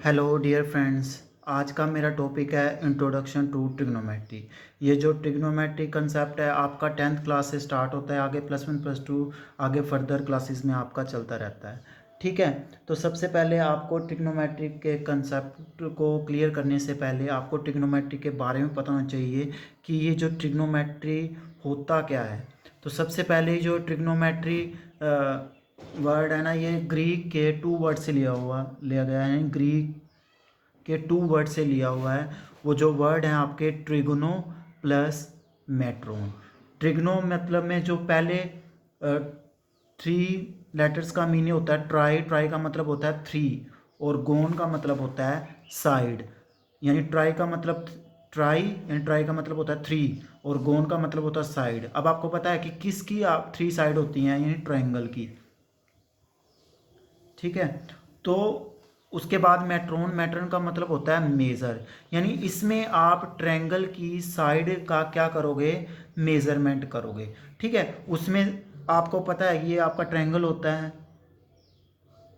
Hello dear friends. आज का मेरा टॉपिक है इंट्रोडक्शन टू ट्रिग्नोमेट्री। ये जो ट्रिग्नोमेट्री कंसेप्ट है आपका 10th क्लास से स्टार्ट होता है, आगे +1 +2 आगे फर्दर क्लासेस में आपका चलता रहता है। ठीक है, तो सबसे पहले आपको ट्रिग्नोमेट्री के कंसेप्ट को क्लियर करने से पहले आपको ट्रिग्नोमेट्री के बारे में पता होना चाहिए कि ये जो ट्रिग्नोमेट्री होता क्या है। तो सबसे पहले जो ट्रिग्नोमेट्री वर्ड है ना, ये ग्रीक के 2 वर्ड से लिया गया है। ग्रीक के 2 वर्ड से लिया हुआ है। वो जो वर्ड हैं आपके ट्रिगोनो प्लस मेट्रोन। ट्रिगनो मतलब में जो पहले 3 लेटर्स का मीनिंग होता है ट्राई। ट्राई का मतलब होता है 3 और गोन का मतलब होता है साइड। यानी ट्राई का मतलब ट्राई, यानी ट्राई का मतलब होता है 3 और गोन का मतलब होता है साइड। अब आपको पता है कि किसकी आप 3 साइड होती हैं, यानी ट्रायंगल की। ठीक है, तो उसके बाद मेट्रोन। मेट्रोन का मतलब होता है मेज़र, यानी इसमें आप ट्रायंगल की साइड का क्या करोगे, मेज़रमेंट करोगे। ठीक है, उसमें आपको पता है ये आपका ट्रायंगल होता है।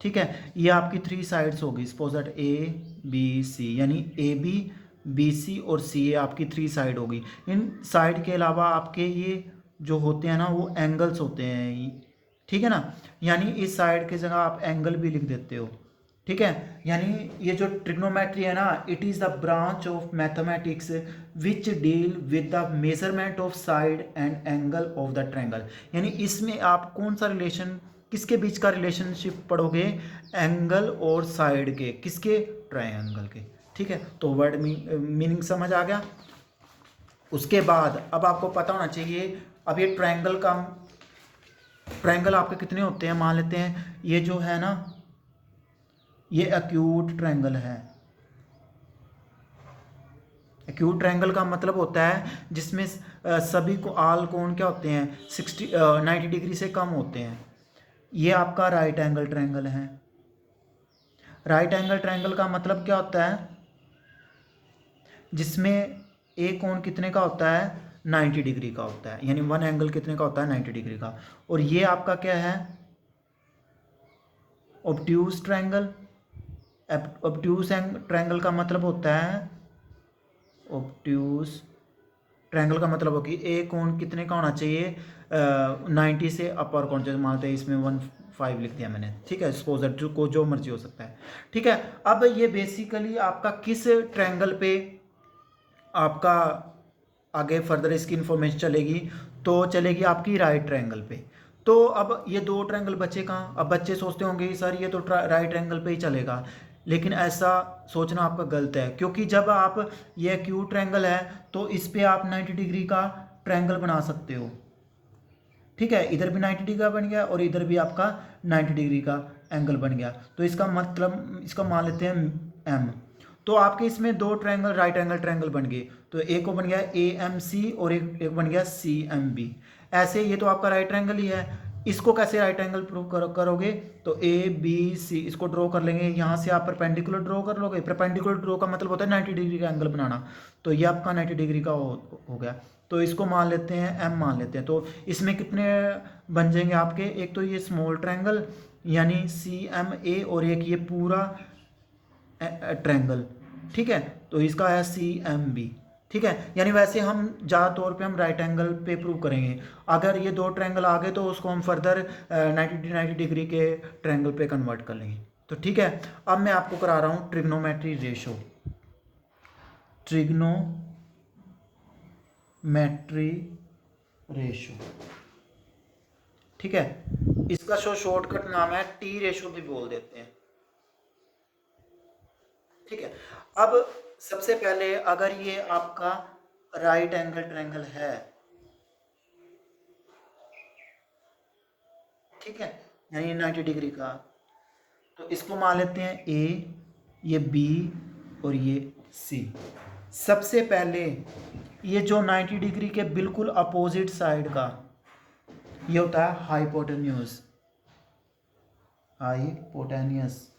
ठीक है, ये आपकी 3 साइड्स होगी, सपोज दैट ABC, यानी AB BC और CA आपकी 3 साइड होगी। इन साइड के अलावा आपके ये जो होते हैं ना, वो एंगल्स होते हैं। ठीक है ना, यानी इस साइड की जगह आप एंगल भी लिख देते हो। ठीक है, यानी ये जो ट्रिग्नोमेट्री है ना, it is the branch of mathematics which deal with the measurement of side and angle of the triangle. यानी इसमें आप कौन सा रिलेशन, किसके बीच का रिलेशनशिप पढ़ोगे, एंगल और साइड के, किसके, ट्रायंगल के। ठीक है, तो वर्ड मीनिंग समझ आ गया। उसके बाद अब आपको पता होना चाहिए, अब ये ट्रायंगल आपके कितने होते हैं, मान लेते हैं ये जो है ना, ये एक्यूट ट्रायंगल है। एक्यूट ट्रायंगल का मतलब होता है जिसमें सभी को आल कोण क्या होते हैं, 90 डिग्री से कम होते हैं। ये आपका राइट एंगल ट्रायंगल है। राइट एंगल ट्रायंगल का मतलब क्या होता है, जिसमें एक कोण कितने का होता है, 90 डिग्री का होता है। यानी वन एंगल कितने का होता है, 90 डिग्री का। और ये आपका क्या है, ऑब्ट्यूज ट्रायंगल। ऑब्ट्यूज ट्रायंगल का मतलब होता है, ऑब्ट्यूज ट्रायंगल का मतलब हो कि एक कोण कितने का होना चाहिए, 90 से अपर कोण, जैसे मानते हैं इसमें 15 लिख दिया मैंने। ठीक है, सपोज जो को जो मर्जी हो सकता है। ठीक है, अब ये बेसिकली आपका किस ट्रायंगल पे आपका आगे फर्दर इसकी इंफॉर्मेशन चलेगी, तो चलेगी आपकी राइट ट्रायंगल पे। तो अब ये 2 ट्रायंगल बचे कहाँ। अब बच्चे सोचते होंगे सर ये तो राइट ट्रायंगल पे ही चलेगा, लेकिन ऐसा सोचना आपका गलत है, क्योंकि जब आप ये एक्यूट ट्रायंगल है तो इस पे आप 90 डिग्री का ट्रायंगल बना सकते हो। ठीक है, इधर भी 90 डिग्री का बन गया और इधर भी आपका 90 डिग्री का एंगल बन गया। तो इसका मतलब, इसका मान लेते हैं एम। तो आपके इसमें 2 ट्रायंगल राइट एंगल ट्रायंगल बन गए। तो एक को बन गया AMC और एक बन गया CMB। ऐसे ये तो आपका राइट ट्रायंगल ही है। इसको कैसे राइट एंगल प्रूव करोगे, तो ABC इसको ड्रॉ कर लेंगे। यहाँ से आप परपेंडिकुलर ड्रॉ कर लोगे। परपेंडिकुलर ड्रॉ का मतलब होता है 90 डिग्री का एंगल बनाना। तो ये आपका 90 डिग्री का हो गया। तो इसको मान लेते हैं M मान लेते हैं। तो इसमें कितने बन जाएंगे आपके, एक तो ये स्मॉल ट्रायंगल यानी CMA और एक ये पूरा ट्रायंगल। ठीक है, तो इसका है CMB। ठीक है, यानी वैसे हम ज़्यादा तौर पे हम राइट एंगल पे प्रूव करेंगे। अगर ये 2 ट्रायंगल आ गए तो उसको हम फर्दर 90 डिग्री के ट्रायंगल पे कन्वर्ट कर लेंगे। तो ठीक है, अब मैं आपको करा रहा हूँ ट्रिग्नोमेट्री रेशो। Trigonometry ratio. ठीक है, इसका शॉर्टकट नाम है T रेशो भी बोल देते हैं। ठीक है, अब सबसे पहले अगर ये आपका राइट एंगल ट्रायंगल है, ठीक है, यानी 90 डिग्री का, तो इसको मान लेते हैं A, ये B और ये C। सबसे पहले ये जो 90 डिग्री के बिल्कुल अपोजिट साइड का ये होता है हाइपोटेन्यूज। हाइपोटेन्यूस।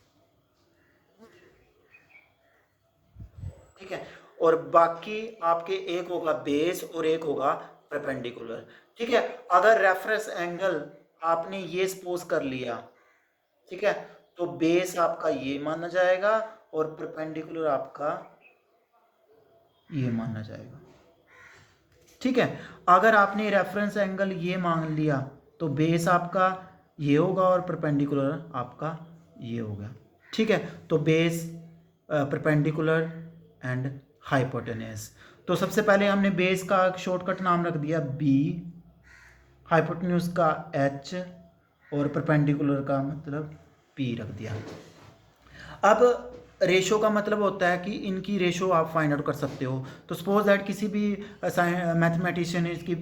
ठीक है, और बाकी आपके एक होगा बेस और एक होगा परपेंडिकुलर। ठीक है, अगर रेफरेंस एंगल आपने ये सपोज कर लिया, ठीक है, तो बेस आपका ये माना जाएगा और परपेंडिकुलर आपका ये मानना जाएगा। ठीक है, अगर आपने रेफरेंस एंगल ये मान लिया तो बेस आपका ये होगा और परपेंडिकुलर आपका ये होगा। ठीक है, तो बेस, परपेंडिकुलर एंड हाइपोटेन्यूज। तो सबसे पहले हमने बेस का शॉर्टकट नाम रख दिया बी, हाइपोटेन्यूज का एच और परपेंडिकुलर का मतलब पी रख दिया। अब रेशो का मतलब होता है कि इनकी रेशो आप फाइंड आउट कर सकते हो। तो सपोज दैट किसी भी मैथमेटिशियन ने इसकी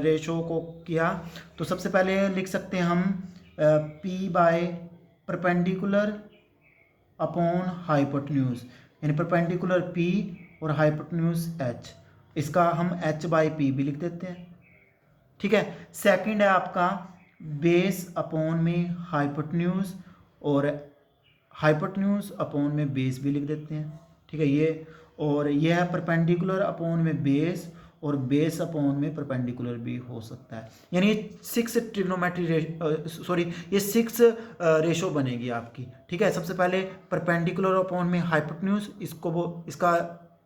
रेशो को किया, तो सबसे पहले लिख सकते हैं हम P by perpendicular upon hypotenuse, यानी परपेंडिकुलर पी और हाइपोटेन्यूज एच, इसका हम एच बाय पी भी लिख देते हैं। ठीक है, सेकंड है आपका बेस अपॉन में हाइपोटेन्यूज और हाइपोटेन्यूज अपॉन में बेस भी लिख देते हैं। ठीक है, ये और ये है परपेंडिकुलर अपॉन में बेस और बेस अपॉन में परपेंडिकुलर भी हो सकता है। यानी 6 ट्रिग्नोमेट्री ये 6 रेशो बनेगी आपकी। ठीक है, सबसे पहले परपेंडिकुलर अपॉन में हाइपोटेन्यूज, इसका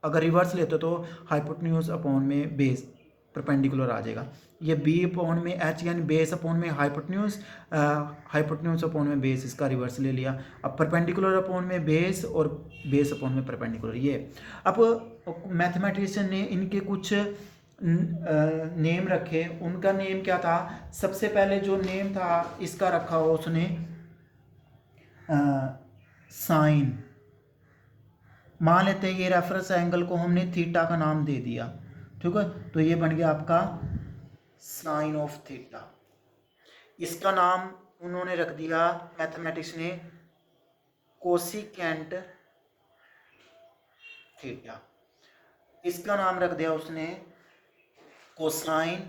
अगर रिवर्स लेते हो तो हाइपोटेन्यूज अपॉन में बेस परपेंडिकुलर आ जाएगा। ये बी अपॉन में एच यानी बेस अपॉन में हाइपोटेन्यूज, हाइपोटेन्यूज अपॉन में बेस, इसका रिवर्स ले लिया। अब परपेंडिकुलर अपॉन में बेस और बेस अपॉन में परपेंडिकुलर। ये अब मैथमेटिशियन ने इनके कुछ नेम रखे। उनका नेम क्या था? सबसे पहले जो नेम था इसका रखा हो उसने साइन। मान लेते हैं ये रेफरेंस एंगल को हमने थीटा का नाम दे दिया। ठीक है, तो ये बन गया आपका साइन ऑफ थीटा। इसका नाम उन्होंने रख दिया मैथमेटिक्स ने कोसिकेंट थीटा। इसका नाम रख दिया उसने कोसाइन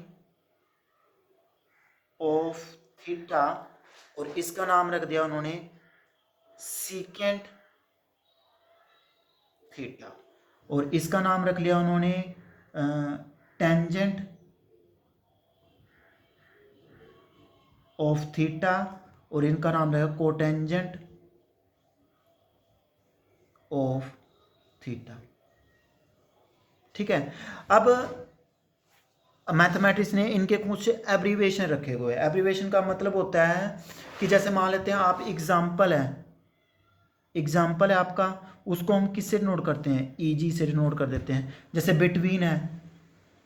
ऑफ थीटा और इसका नाम रख दिया उन्होंने सीकेंट थीटा और इसका नाम रख लिया उन्होंने टेंजेंट ऑफ थीटा और इनका नाम रहेगा कोटेंजेंट ऑफ थीटा। ठीक है, अब मैथमेटिक्स ने इनके कुछ एब्रीवेशन रखे हुए हैं। एब्रीवेशन का मतलब होता है कि जैसे मान लेते हैं आप एग्जाम्पल है आपका, उसको हम किससे डिनोट करते हैं? ईजी से डिनोट कर देते हैं। जैसे बिटवीन है,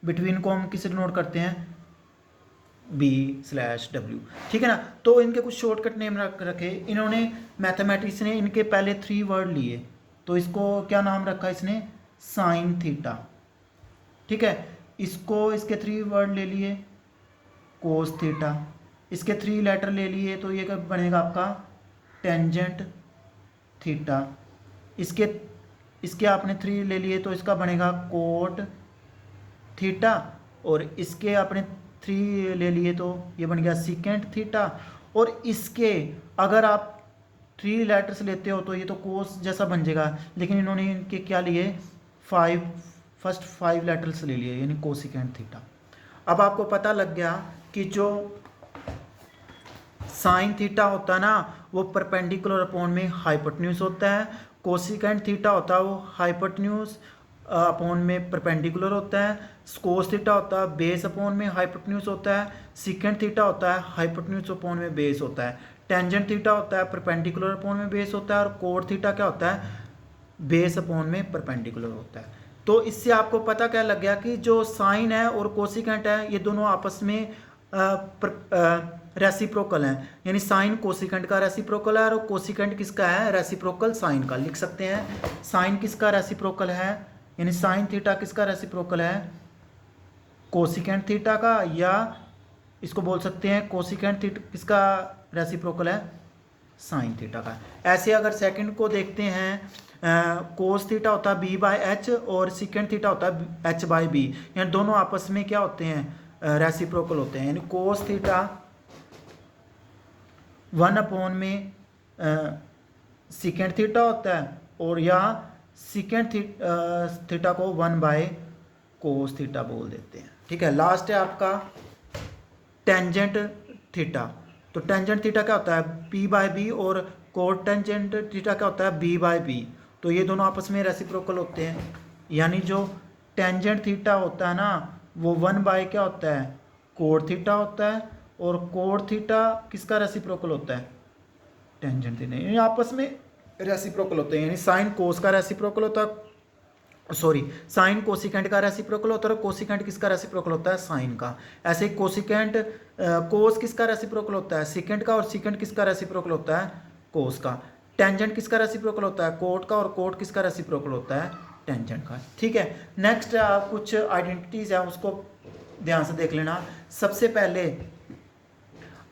बिटवीन को हम किससे डिनोट करते हैं? B/W। ठीक है ना, तो इनके कुछ शॉर्टकट नेम रखे इन्होंने। मैथमेटिक्स ने इनके पहले 3 वर्ड लिए, तो इसको क्या नाम रखा इसने? Sine theta. ठीक है, इसको इसके 3 वर्ड ले लिए कोस थीटा, इसके 3 लेटर ले लिए तो ये क्या बनेगा आपका? Tangent theta. इसके आपने 3 ले लिए तो इसका बनेगा कोट थीटा और इसके आपने 3 ले लिए तो ये बन गया सीकेंट थीटा। और इसके अगर आप 3 लेटर्स लेते हो तो ये तो कोस जैसा बन जाएगा, लेकिन इन्होंने इनके क्या लिए? फर्स्ट 5 लेटर्स ले लिए यानी कोसिकेंट थीटा। अब आपको पता लग गया कि जो साइन थीटा होता है ना वो परपेंडिकुलर अपॉन में हाइपोटेन्यूज होता है, कोसिकेंट थीटा होता है वो हाइपोटेन्यूज अपॉन में परपेंडिकुलर होता है, कोस थीटा होता है बेस अपॉन में हाइपोटेन्यूज होता है, सीकेंट थीटा होता है हाइपोटेन्यूज अपॉन में बेस होता है, टेंजेंट थीटा होता है परपेंडिकुलर अपॉन में बेस होता है और कोट थीटा क्या होता है? बेस अपॉन में परपेंडिकुलर होता है। तो इससे आपको पता क्या लग गया कि जो साइन है और कोसिकेंट है ये दोनों आपस में रेसिप्रोकल हैं, यानी साइन कोसिकेंट का रेसिप्रोकल है और कोसिकेंट किसका है? रेसिप्रोकल साइन का। लिख सकते हैं साइन किसका रेसिप्रोकल है, यानी साइन थीटा किसका रेसिप्रोकल है? कोसिकेंट थीटा का, या इसको बोल सकते हैं कोसिकेंट थीटा किसका रेसिप्रोकल है? साइन थीटा का। ऐसे अगर सेकंड को देखते हैं कोस थीटा होता है B/H और सीकेंट थीटा होता है H/B, यानी दोनों आपस में क्या होते हैं? रेसिप्रोकल होते हैं। यानी कोस थीटा 1 अपॉन में सीकेंट थीटा होता है और या सीकेंट थीटा को 1/कोस थीटा बोल देते हैं। ठीक है, लास्ट है आपका टेंजेंट थीटा। तो टेंजेंट थीटा क्या होता है? P/B और कोट टेंजेंट थीटा क्या होता है? B/B तो ये दोनों आपस में रेसिप्रोकल होते हैं, यानी जो टेंजेंट थीटा होता है ना वो 1 बाय क्या होता है, कोड थीटा होता है, और कोड थीटा किसका रेसिप्रोकल होता है, टेंजेंट थीटा। यानी आपस में रेसिप्रोकल होते हैं, यानी साइन कोस का रेसिप्रोकल होता है, सॉरी साइन कोसिकेंट का रेसिप्रोकल होता है, और कोसिकेंट किसका रेसिप्रोकल होता है, साइन का। ऐसे ही कोसिकेंट कोस किसका रेसिप्रोकल होता है, सेकेंट का, और सेकेंट किसका रेसिप्रोकल होता है, कोस का। टेंजेंट किसका रेसिप्रोकल होता है, कोट का, और कोट किसका रेसिप्रोकल होता है, टेंजेंट का। ठीक है, नेक्स्ट कुछ आइडेंटिटीज है उसको ध्यान से देख लेना। सबसे पहले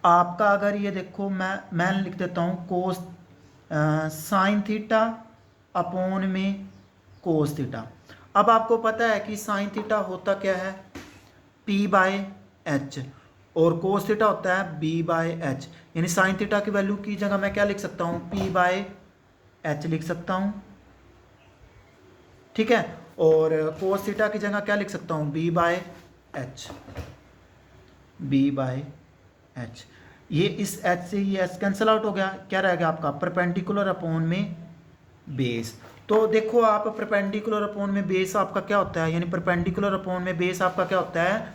आपका अगर ये देखो, मैं लिख देता हूँ कोस साइन थीटा अपॉन में कोस थीटा। अब आपको पता है कि साइन थीटा होता क्या है, P बाय एच, और कोस थीटा होता है B बाय एच। यानी साइन थीटा की वैल्यू की जगह मैं क्या लिख सकता हूँ, P बाय एच लिख सकता हूँ, ठीक है। और कोस थीटा की जगह क्या लिख सकता हूँ, B by H, B by H. ये इस एच से ये एच कैंसिल आउट हो गया, क्या रह गया आपका, परपेंडिकुलर अपॉन में बेस। तो देखो आप परपेंडिकुलर अपॉन में बेस आपका क्या होता है, यानी परपेंडिकुलर अपॉन में बेस आपका क्या होता है,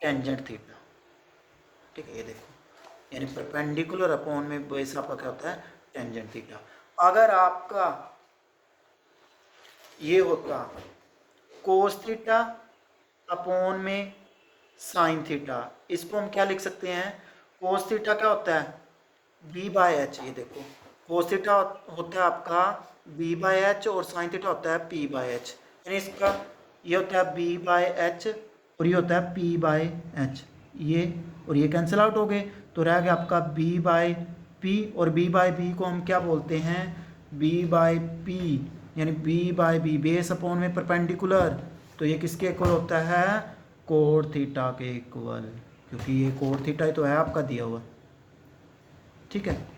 टेंजेंट थीटा। ठीक है, ये देखो, यानी परपेंडिकुलर अपॉन में बेस आपका क्या होता है, टेंजेंट थीटा। अगर आपका ये होता कोस थीटा अपॉन में साइन थीटा, इसको हम क्या लिख सकते हैं, कोस थीटा क्या होता है, B बाय एच। ये देखो कोस थीटा होता है आपका B बाय एच, और साइन थीटा होता है P बाय एच। यानी इसका ये होता है B बाय एच, और ये होता है P बाय एच। ये और ये कैंसिल आउट हो गए, तो रह गया आपका B बाय P, और B बाय B को हम क्या बोलते हैं, B बाय P, यानी B by B base upon में परपेंडिकुलर। तो ये किसके इक्वल होता है, कोड थीटा के इक्वल, क्योंकि ये कोड थीटा ही तो है आपका दिया हुआ। ठीक है।